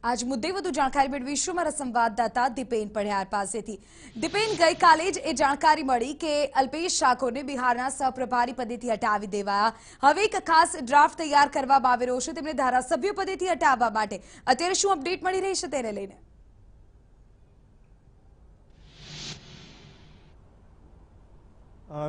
आज मुद्दे વધુ જાણકારી મેળવીશું મારા સંવાદદાતા દીપેન પઢિયાર પાસેથી। દીપેન, ગઈકાલે જ એ જાણકારી મળી કે અલ્પેશ ઠાકોરને બિહારના સહપ્રભારી પદેથી હટાવી દેવાયા। હવે એક ખાસ ડ્રાફ્ટ તૈયાર કરવામાં આવી રહ્યો છે તેમને ધારાસભ્ય પદેથી હટાવવા માટે। અત્યારે શું અપડેટ મળી રહી છે તેને લઈને?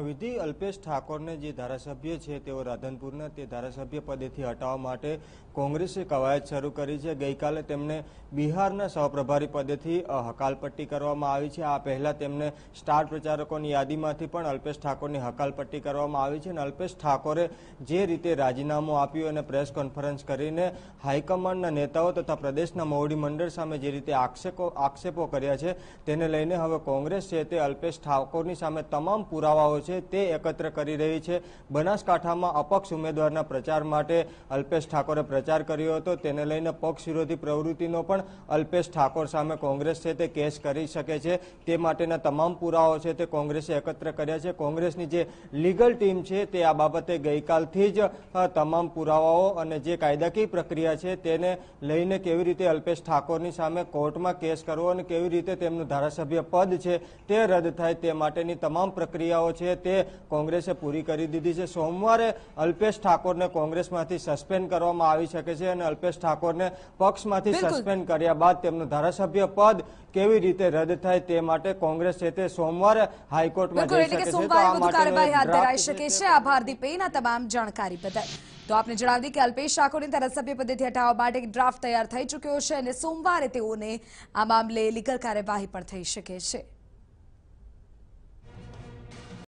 વિધિ, અલ્પેશ ઠાકોરને જે ધારાસભ્ય છે તેઓ રાધનપુરના તે ધારાસભ્ય પદેથી હટાવવા માટે કોંગ્રેસે કવાયત શરૂ કરી છે। ગઈકાલે તેમને બિહારના સહપ્રભારી પદેથી હકાલપટ્ટી કરવામાં આવી છે। આ પહેલા તેમને સ્ટાર પ્રચારકોની યાદીમાંથી પણ અલ્પેશ ઠાકોરની હકાલપટ્ટી કરવામાં આવી છે અને અલ્પેશ ઠાકોરે જે રીતે રાજીનામું આપ્યું અને પ્રેસ કોન્ફરન્સ કરીને હાઈકમાન્ડના નેતાઓ તથા પ્રદેશના મોવડી મંડળ સામે જે રીતે આક્ષેપો કર્યા છે તેને લઈને હવે કોંગ્રેસ છે તે અલ્પેશ ઠાકોરની સામે તમામ પુરાવા તે એકત્ર કરી રહી છે। બનાસકાંઠામાં અપક્ષ ઉમેદવારના પ્રચાર માટે અલ્પેશ ઠાકોરે પ્રચાર કર્યો હતો, તેને લઈને પક્ષ વિરોધી પ્રવૃત્તિનો પણ અલ્પેશ ઠાકોર સામે કોંગ્રેસ છે તે કેસ કરી શકે છે। તે માટેના તમામ પુરાવાઓ છે તે કોંગ્રેસે એકત્ર કર્યા છે। કોંગ્રેસની જે લીગલ ટીમ છે તે આ બાબતે ગઈકાલથી જ તમામ પુરાવાઓ અને જે કાયદાકીય પ્રક્રિયા છે તેને લઈને કેવી રીતે અલ્પેશ ઠાકોરની સામે કોર્ટમાં કેસ કરવો અને કેવી રીતે તેમનું ધારાસભ્ય પદ છે તે રદ થાય તે માટેની તમામ પ્રક્રિયાઓ તે કોંગ્રેસે પૂરી કરી દીધી છે। સોમવારે અલ્પેશ ઠાકોરને કોંગ્રેસમાંથી સસ્પેન્ડ કરવામાં આવી શકે છે અને અલ્પેશ ઠાકોરને પક્ષમાંથી સસ્પેન્ડ કર્યા બાદ તેમનું ધારાસભ્ય પદ કેવી રીતે રદ થાય તે માટે કોંગ્રેસ છે તે સોમવારે હાઈકોર્ટમાં જઈ શકે છે। સોમવારે વધુ કાર્યવાહી હાથ ધરાઈ શકે છે। આભાર દીપેન આ તમામ જાણકારી બદલ। તો આપને જણાવી દઈએ કે અલ્પેશ ઠાકોરને ધારાસભ્ય પદેથી હટાવવા માટે એક ડ્રાફ્ટ તૈયાર થઈ ચૂક્યો છે અને સોમવારે તેઓને આ મામલે લીગલ કાર્યવાહી પણ થઈ શકે છે।